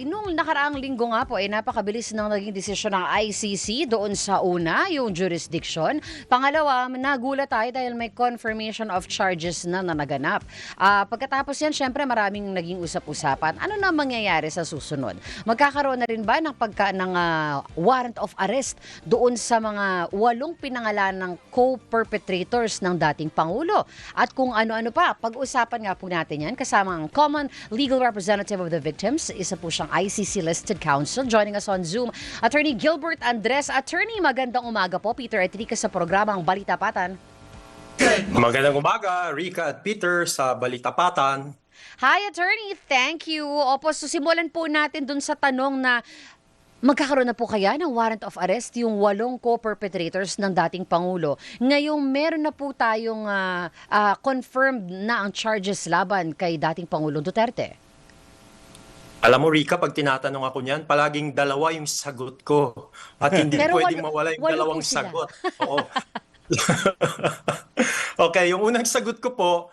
Nung nakaraang linggo nga po, napakabilis ng naging desisyon ng ICC doon sa una, yung jurisdiction. Pangalawa, nagulat tayo dahil may confirmation of charges na naganap. Pagkatapos yan, syempre maraming naging usap-usapan. Ano na mangyayari sa susunod? Magkakaroon na rin ba ng warrant of arrest doon sa mga 8 pinangalan ng co-perpetrators ng dating Pangulo? At kung ano-ano pa, pag-usapan nga po natin yan kasama ang Common Legal Representative of the Victims, isa po siyang ICC-listed counsel. Joining us on Zoom, Attorney Gilbert Andres. Attorney, magandang umaga po. Peter at Rica sa programang Balitapatan. Magandang umaga, Rica at Peter sa Balitapatan. Hi, Attorney. Thank you. Opo, so simulan po natin dun sa tanong na magkakaroon na po kaya ng warrant of arrest yung 8 co-perpetrators ng dating Pangulo. Ngayong meron na po tayong confirmed na ang charges laban kay dating Pangulong Duterte. Alam mo, Rica, pag tinatanong ako niyan, palaging dalawa yung sagot ko. At hindi Pero pwedeng mawala yung 8 dalawang po sila. sagot. Oo. Okay, yung unang sagot ko po,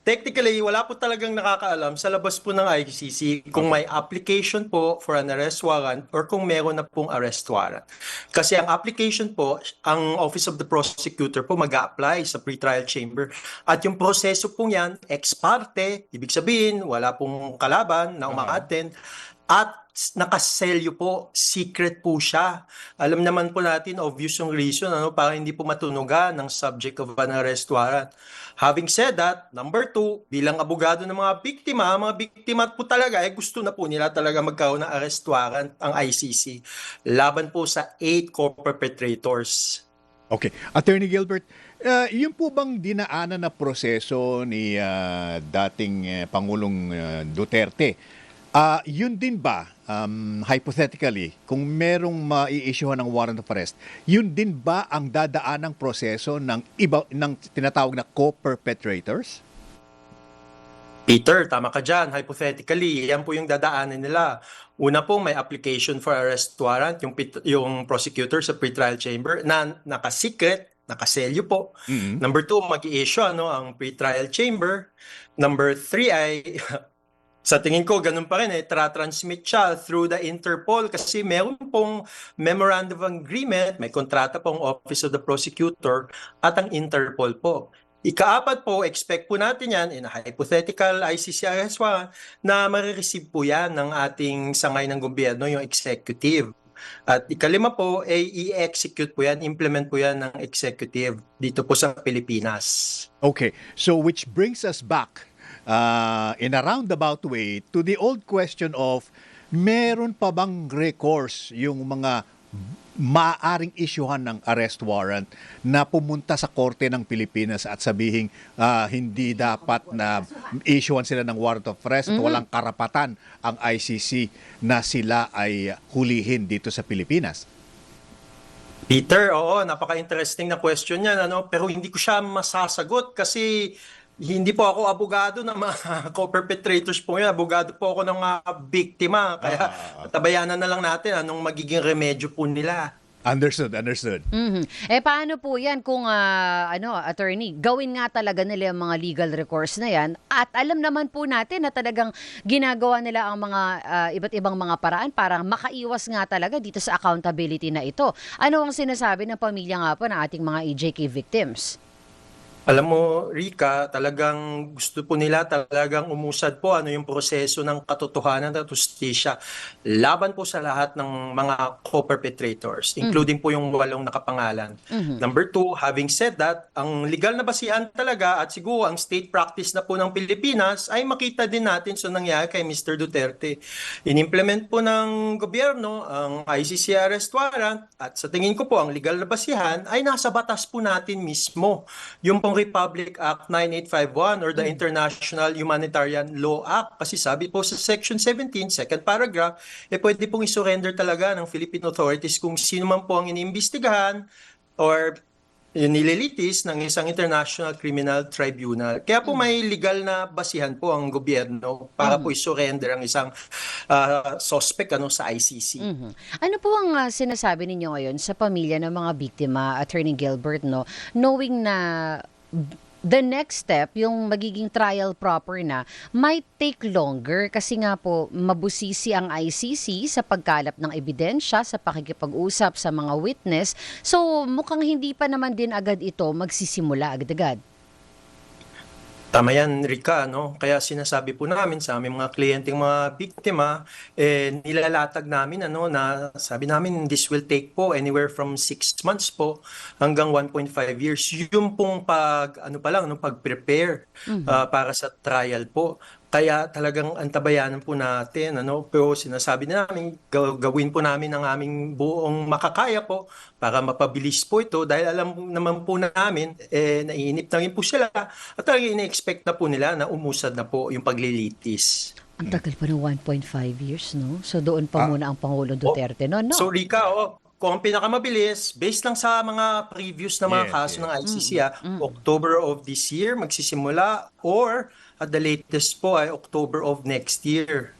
technically, wala po talagang nakakaalam sa labas po ng ICC kung may application po for an arrest warrant or kung meron na pong arrest warrant. Kasi ang application po, ang Office of the Prosecutor po mag-a-apply sa pretrial chamber. At yung proseso po yan, ex parte, ibig sabihin, wala pong kalaban na umaattend. At nakaselyo po, secret po siya. Alam naman po natin, obvious yung reason, para hindi po matunugan ng subject of an arrest warrant. Having said that, number 2, bilang abogado ng mga biktima po talaga, gusto na po nila talaga magkaroon ng arrest warrant ang ICC. Laban po sa 8 co-perpetrators. Okay. Attorney Gilbert, yun po bang dinaanan na proseso ni dating Pangulong Duterte, yun din ba, hypothetically, kung merong mai-issuehan ng warrant of arrest, yun din ba ang dadaanang proseso ng tinatawag na co-perpetrators? Peter, tama ka dyan. Hypothetically, yan po yung dadaanan nila. Una po, may application for arrest warrant, yung prosecutor sa pretrial chamber na naka-secret, nakaselyo po. Mm-hmm. Number 2, mag-i-issue ang pretrial chamber. Number 3 ay sa tingin ko, ganun pa rin tra-transmit siya through the Interpol kasi meron pong memorandum of agreement, may kontrata pong Office of the Prosecutor at ang Interpol po. Ika-4 po, expect po natin yan in a hypothetical ICC arrest warrant na marireceive po yan ng ating sangay ng gobyerno, yung executive. At ika-5 po, i-execute po yan, implement po yan ng executive dito po sa Pilipinas. Okay, so which brings us back in a roundabout way to the old question of meron pa bang recourse yung mga maaaring isyuhan ng arrest warrant na pumunta sa korte ng Pilipinas at sabihing hindi dapat na isyuhan sila ng warrant of arrest at walang karapatan ang ICC na sila ay hulihin dito sa Pilipinas? Peter, oo, napaka-interesting na question yan, pero hindi ko siya masasagot kasi hindi po ako abogado ng mga co-perpetrators po yan. Abogado po ako ng mga biktima. Kaya tabayanan na lang natin anong magiging remedyo po nila. Understood. Paano po yan kung, attorney, gawin nga talaga nila yung mga legal recourse na yan at alam naman po natin na talagang ginagawa nila ang mga iba't ibang mga paraan para makaiwas nga talaga dito sa accountability na ito. Ano ang sinasabi ng pamilya nga po ng ating mga EJK victims? Alam mo, Rica, talagang gusto po nila talagang umusad po yung proseso ng katotohanan at justisya laban po sa lahat ng mga co-perpetrators, including po yung 8 nakapangalan. Number 2, having said that, ang legal na basihan talaga at siguro ang state practice na po ng Pilipinas ay makita din natin sa nangyari kay Mr. Duterte. In-implement po ng gobyerno ang ICC arrest warrant at sa tingin ko po ang legal na basihan ay nasa batas po natin mismo. Yung Republic Act 9851 or the International Humanitarian Law Act. Kasi sabi po sa Section 17, second paragraph, pwede pong isurrender talaga ng Philippine authorities kung sino man po ang iniimbestigahan or nililitis ng isang International Criminal Tribunal. Kaya po may legal na basihan po ang gobyerno para po isurrender ang isang suspect sa ICC. Ano po ang sinasabi ninyo ngayon sa pamilya ng mga biktima, Attorney Gilbert, knowing na the next step, yung magiging trial proper na, might take longer kasi nga po mabusisi ang ICC sa pagkalap ng ebidensya, sa pakikipag-usap sa mga witness. So mukhang hindi pa naman din agad ito magsisimula agad-agad. Tama yan, Rika, no? Kaya sinasabi po namin sa aming mga kliyenteng mga biktima, nilalatag namin, na sabi namin, this will take po anywhere from 6 months po hanggang 1.5 years. Yung pong pag-prepare para sa trial po. Kaya talagang antabayanan po natin, pero sinasabi namin, gawin po namin ang aming buong makakaya po para mapabilis po ito dahil alam naman po namin, naiinip na rin po sila at talagang ina-expect na po nila na umusad na po yung paglilitis. Ang tagal pa ng 1.5 years, no? So doon pa muna ang Pangulong Duterte, no? So Rika, kung ang pinakamabilis, based lang sa mga previous na mga kaso ng ICC, October of this year magsisimula or at the latest po ay October of next year.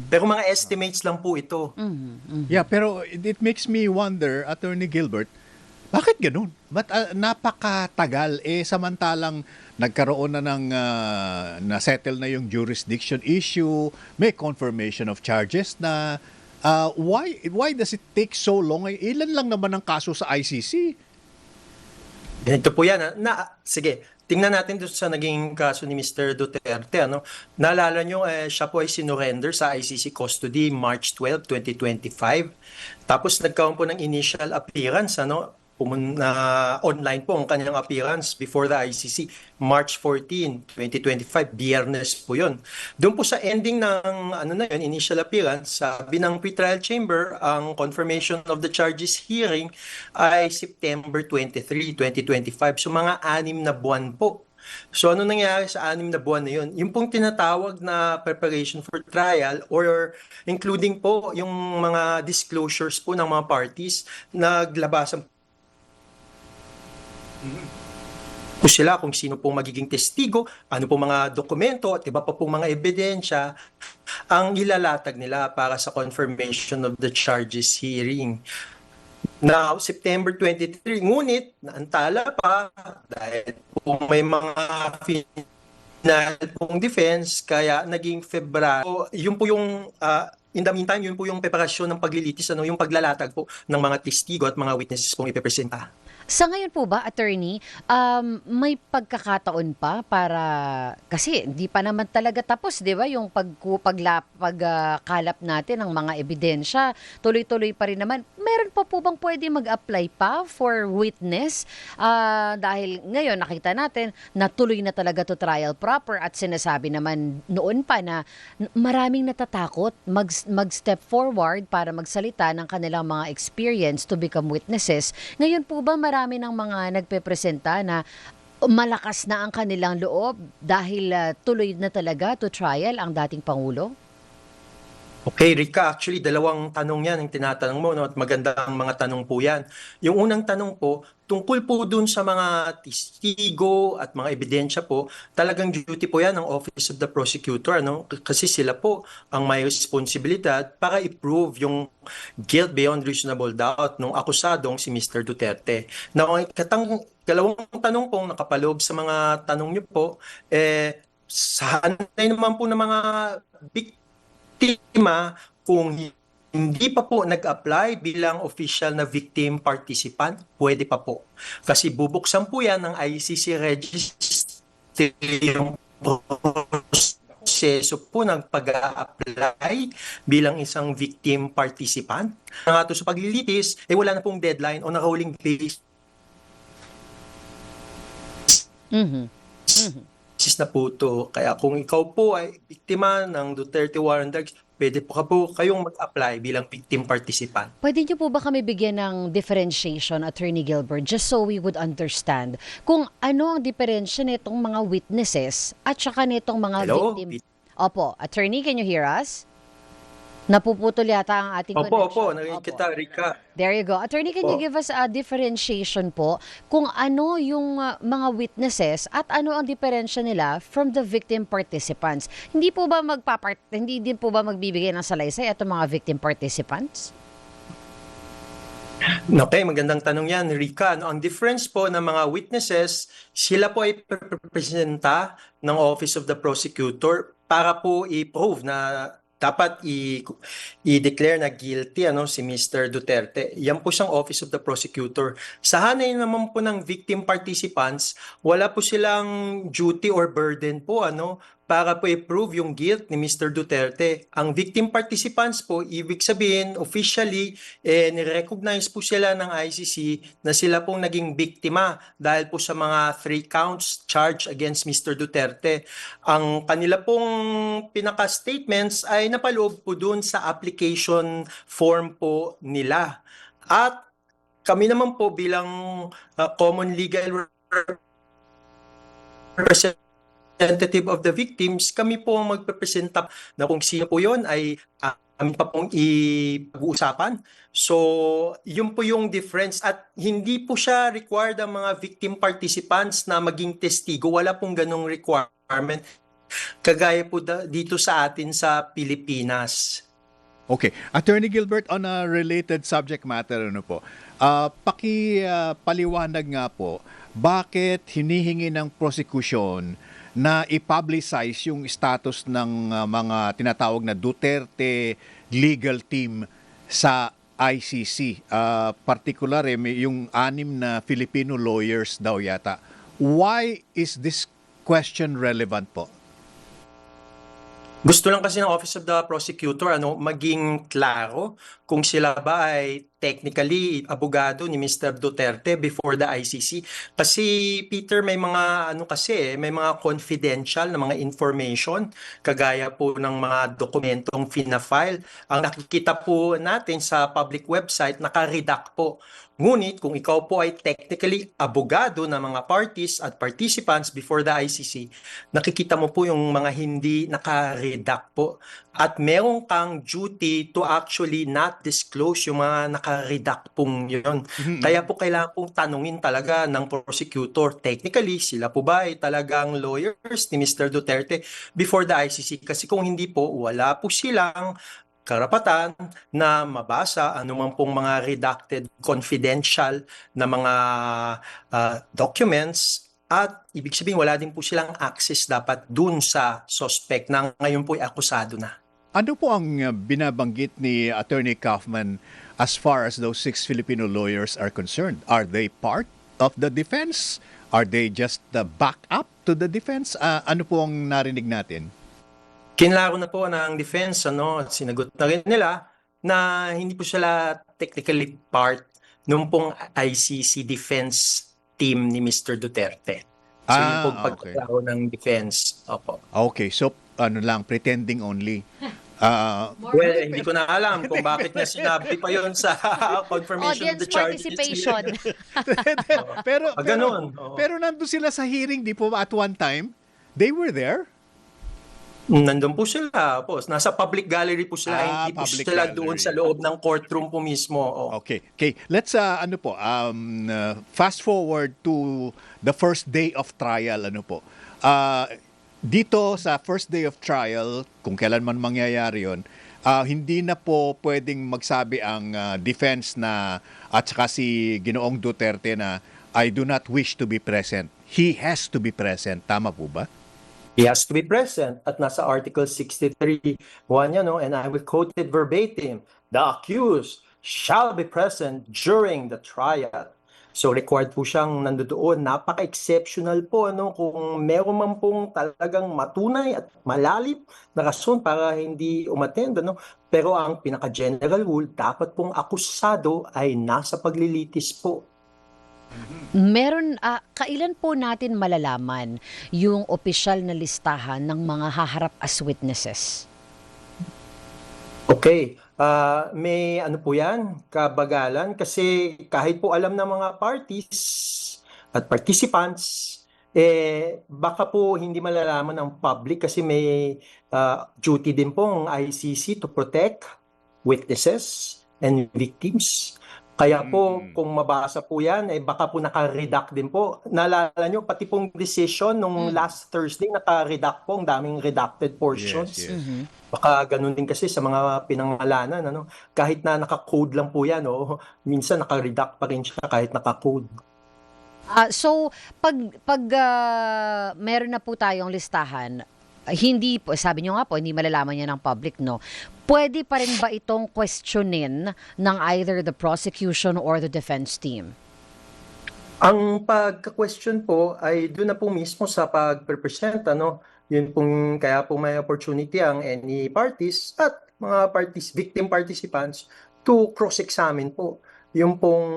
Pero mga estimates lang po ito. Yeah, pero it makes me wonder, Attorney Gilbert, bakit ganun? Ba't napakatagal samantalang nagkaroon na ng na-settle na yung jurisdiction issue, may confirmation of charges na why does it take so long? Ilan lang naman ang kaso sa ICC? Ganito po yan. Sige, tingnan natin doon sa naging kaso ni Mr. Duterte. Naalala nyo, siya po ay sinurrender sa ICC custody March 12, 2025. Tapos nagkaroon po ng initial appearance. Online po ang kanyang appearance before the ICC, March 14, 2025, Biyernes po yun. Doon po sa ending ng initial appearance, sabi ng pretrial chamber, ang confirmation of the charges hearing ay September 23, 2025. So mga 6 na buwan po. So ano nangyari sa 6 na buwan na yun? Yung pong tinatawag na preparation for trial or including po yung mga disclosures po ng mga parties, naglabasan po sila kung sino pong magiging testigo, ano pong mga dokumento at iba pa pong mga ebidensya ang ilalatag nila para sa confirmation of the charges hearing. Now, September 23, ngunit naantala pa dahil po may mga final pong defense kaya naging February. So, yun po yung in the meantime, yun po yung preparasyon ng paglilitis, yung paglalatag po ng mga testigo at mga witnesses pong ipepresenta. Sa ngayon po ba, attorney, may pagkakataon pa para, kasi hindi pa naman talaga tapos, di ba, yung pagkalap natin ng mga ebidensya, tuloy-tuloy pa rin naman. Meron pa po bang pwede mag-apply pa for witness? Dahil ngayon nakita natin na tuloy na talaga to trial proper at sinasabi naman noon pa na maraming natatakot mag-step forward para magsalita ng kanilang mga experience to become witnesses. Ngayon po ba marami ng mga nagpepresenta na malakas na ang kanilang loob dahil tuloy na talaga to trial ang dating Pangulo? Okay, Rika, actually, 2 tanong yan ang tinatanong mo, at magandang mga tanong po yan. Yung unang tanong po, tungkol po dun sa mga testigo at mga ebidensya po, talagang duty po yan ng Office of the Prosecutor, kasi sila po ang may responsibilidad para i-prove yung guilt beyond reasonable doubt ng akusadong si Mr. Duterte. Now, dalawang tanong pong nakapaloob sa mga tanong niyo po, sanay naman po ng mga biktima kung hindi pa po nag-apply bilang official na victim participant, pwede pa po. Kasi bubuksan po yan ng ICC registry yung proseso po ng pag-a-apply bilang isang victim participant. Nga to sa paglilitis, wala na pong deadline o naka-rolling basis na po to. Kaya kung ikaw po ay biktima ng Duterte War on Drugs, pwede po kayong mag-apply bilang victim participant. Pwede niyo po ba kami bigyan ng differentiation, Attorney Gilbert, just so we would understand kung ano ang diferensya nitong mga witnesses at saka nitong mga victim? Opo, Attorney, can you hear us? Napuputol yata ang ating connection. Opo, narinig kita, Rika. There you go. Attorney, can you give us a differentiation po kung ano yung mga witnesses at ano ang diferensya nila from the victim participants? Hindi din po ba magbibigay ng salaysay at mga victim participants? Okay, magandang tanong yan, Rika. Ang difference po ng mga witnesses, sila po ay representa ng Office of the Prosecutor para po i-prove na dapat i-declare na guilty si Mr. Duterte. Yan po siyang Office of the Prosecutor. Sa hanay naman po ng victim participants, wala po silang duty or burden po para po i-prove yung guilt ni Mr. Duterte. Ang victim participants po, ibig sabihin, officially, nirecognize po sila ng ICC na sila pong naging biktima dahil po sa mga 3 counts charged against Mr. Duterte. Ang kanila pong pinaka-statements ay napaloob po dun sa application form po nila. At kami naman po bilang common legal representative of the victims, kami po ang magpepresenta na kung sino po yun ay kami pa pong ipag-uusapan. So, yun po yung difference at hindi po siya required ang mga victim participants na maging testigo. Wala pong ganong requirement. Kagaya po dito sa atin sa Pilipinas. Okay. Attorney Gilbert, on a related subject matter, paliwanag nga po, bakit hinihingi ng prosecution na i-publicize yung status ng mga tinatawag na Duterte legal team sa ICC? Particular, yung 6 na Filipino lawyers daw yata. Why is this question relevant po? Gusto lang kasi ng Office of the Prosecutor maging klaro kung sila ba ay technically abogado ni Mr. Duterte before the ICC. Kasi Peter, may mga may mga confidential na mga information kagaya po ng mga dokumentong fina-file. Ang nakikita po natin sa public website naka-redact po. Ngunit kung ikaw po ay technically abogado ng mga parties at participants before the ICC, nakikita mo po yung mga hindi naka-redact po. At meron kang duty to actually not disclose yung mga naka-redact pong yun. Kaya po kailangan pong tanungin talaga ng prosecutor. Technically, sila po ba ay talagang lawyers ni Mr. Duterte before the ICC? Kasi kung hindi po, wala po silang karapatan na mabasa anuman pong mga redacted confidential na mga documents at ibig sabihin wala din po silang access dapat dun sa suspect na ngayon po ay akusado na. Ano po ang binabanggit ni Attorney Kaufman as far as those 6 Filipino lawyers are concerned? Are they part of the defense? Are they just the backup to the defense? Ano po ang narinig natin? Kinlaro na po ng defense at sinagot na rin nila na hindi po sila technically part nung pong ICC defense team ni Mr. Duterte. So yun po Okay. pagkalaro ng defense. Opo. Okay, so pretending only. Well, hindi ko na alam kung bakit na sinabi pa yon sa confirmation of Audience the charges. participation. pero, Ganun. Oo. pero nandun sila sa hearing, di po ba, at one time? They were there? Nandun po sila. Po. Nasa public gallery po sila. Hindi po Public sila gallery. doon sa loob ng courtroom po mismo. Okay. Let's fast forward to the first day of trial. Dito sa first day of trial, kung kailan man mangyayari 'yon, hindi na po pwedeng magsabi ang defense na at saka si Ginoong Duterte na I do not wish to be present. He has to be present. Tama po ba? He has to be present at nasa Article 63, 1 and I will quote it verbatim. The accused shall be present during the trial. So required po siyang nandoon. Napaka-exceptional po kung meron man pong talagang matunay at malalim na rason para hindi umattend. Pero ang pinaka-general rule, dapat pong akusado ay nasa paglilitis po. Kailan po natin malalaman yung opisyal na listahan ng mga haharap as witnesses? Okay, may po yan, kabagalan kasi kahit po alam ng mga parties at participants, baka po hindi malalaman ng public kasi may duty din po ang ICC to protect witnesses and victims. Kaya po, kung mabasa po yan, baka po naka-redact din po. Naalala nyo, pati pong decision nung last Thursday, naka-redact po, ang daming redacted portions. Yes, yes. Baka ganun din kasi sa mga pinangalanan, ano? Kahit na naka-code lang po yan, minsan naka-redact pa rin siya kahit naka-code. So, pag meron na po tayong listahan, hindi po, sabi nyo nga po, hindi malalaman niya ng public, no? Pwede pa rin ba itong questionin ng either the prosecution or the defense team? Ang pagka-question po ay doon na po mismo sa pag-present, ano? Yun pong, kaya po may opportunity ang any parties at mga victim participants to cross-examine po. Yung pong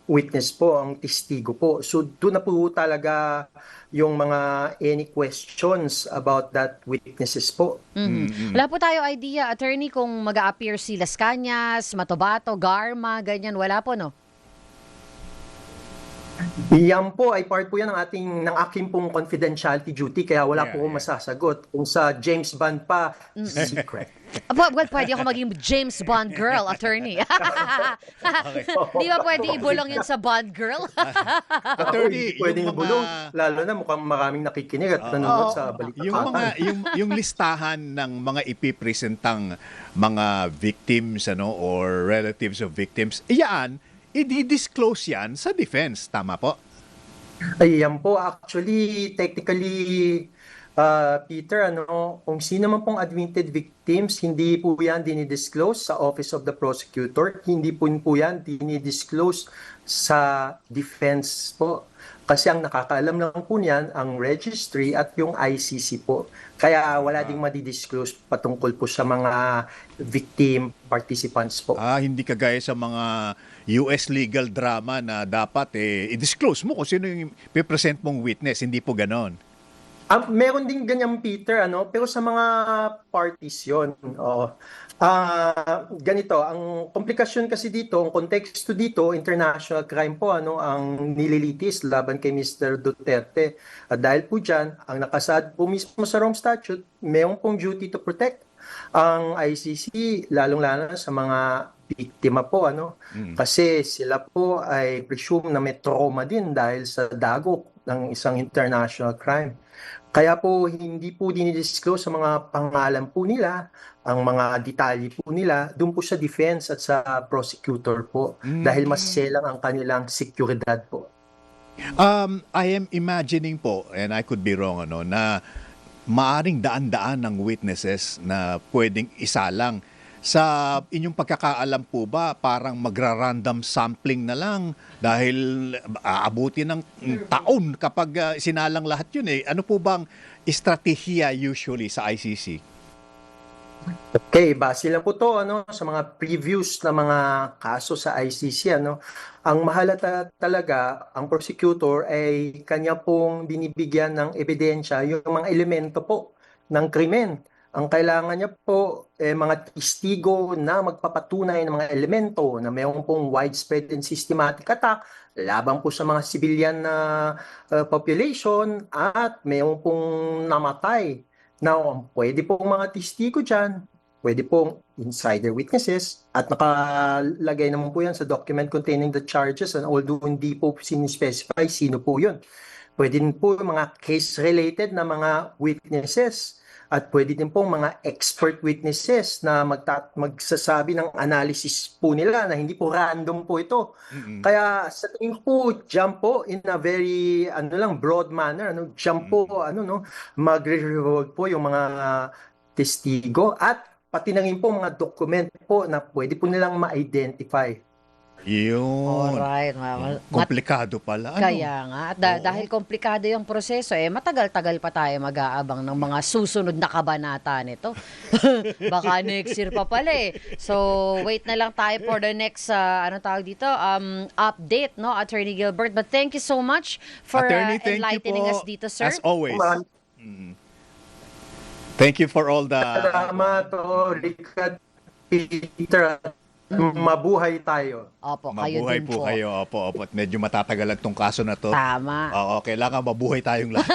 witness po, ang testigo po. So doon na po talaga yung mga any questions about that witnesses po. Wala po tayo idea, attorney, kung mag-a-appear si Las Cañas, Matobato, Garma, ganyan. Wala po, no? Yan po ay part po yan ng aking pong confidentiality duty kaya wala po akong masasagot. Kung sa James Bond pa, secret. Well, pwede ako maging James Bond girl, attorney. Di ba pwede ibulong yun sa Bond girl? Attorney, Pwedeng yung ibulong, mga, lalo na mukhang maraming nakikinig at nanonood sa balitaan. yung listahan ng mga ipipresentang mga victims or relatives of victims, iyan, i-disclose yan sa defense, tama po? Ayan po, actually, technically, Peter, kung sino man pong admitted victims, hindi po yan dinidisclose sa Office of the Prosecutor, hindi po yan dinidisclose sa defense po. Kasi ang nakakaalam lang po niyan, ang registry at yung ICC po. Kaya wala ding madidisclose patungkol po sa mga victim participants po. Hindi kagaya sa mga US legal drama na dapat i-disclose mo kung sino yung pipresent mong witness, hindi po ganon. Meron din ganyan, Peter, pero sa mga parties yon. Ganito, ang komplikasyon kasi dito, ang konteksto dito, international crime po, ang nililitis laban kay Mr. Duterte. At dahil po dyan, ang nakasad po mismo sa Rome Statute, mayroon pong duty to protect ang ICC, lalong-lalo sa mga biktima po, Kasi sila po ay presume na may trauma din dahil sa dagok ng isang international crime. Kaya po hindi po dinidisclose sa mga pangalan po nila, ang mga detalye po nila, doon po sa defense at sa prosecutor po. Dahil mas selang ang kanilang seguridad po. I am imagining po, and I could be wrong, na maaring daan-daan ng witnesses na pwedeng isalang. Sa inyong pagkakaalam po ba, parang magra-random sampling na lang dahil aabuti ng taon kapag sinalang lahat yun Ano po bang estratehiya usually sa ICC? Okay, base lang po to sa mga previews na mga kaso sa ICC Ang mahalaga talaga ang prosecutor ay kanya pong binibigyan ng ebidensya yung mga elemento po ng krimen. Ang kailangan niya po mga testigo na magpapatunay ng mga elemento na mayroon pong widespread and systematic attack laban po sa mga civilian na population at mayroon pong namatay. Now, pwede pong mga testigo dyan, pwede pong insider witnesses at nakalagay naman po yan sa document containing the charges and although hindi po sinispecify sino po yun. Pwede din po mga case-related na mga witnesses at pwede din pong mga expert witnesses na magsasabi ng analysis po nila na hindi po random po ito. Kaya sa tingin ko dyan po in a very broad manner, dyan po magre-revolve po yung mga testigo at pati na rin po mga document po na pwede po nilang ma-identify. Yun. Alright. Komplikado pala. Kaya nga. At dahil komplikado yung proseso, matagal-tagal pa tayo mag-aabang ng mga susunod na kabanata nito. Baka next year pa pala So, wait na lang tayo for the next, update, no, Attorney Gilbert. But thank you so much for Attorney, thank you enlightening po, us dito, sir. as always. Thank you for all the... Salamat, Rick at Peter. Mabuhay tayo. Opo, kayo Mabuhay din po kayo. Opo. At medyo matatagalan tong kaso na to. Tama. Oo, kailangan mabuhay tayong lahat.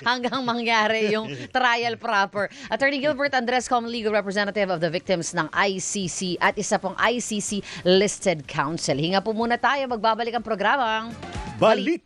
hanggang mangyari yung trial proper. Attorney Gilbert Andres, common legal representative of the victims ng ICC at isa pong ICC listed counsel. Hinga po muna tayo, magbabalik ang programang Balita.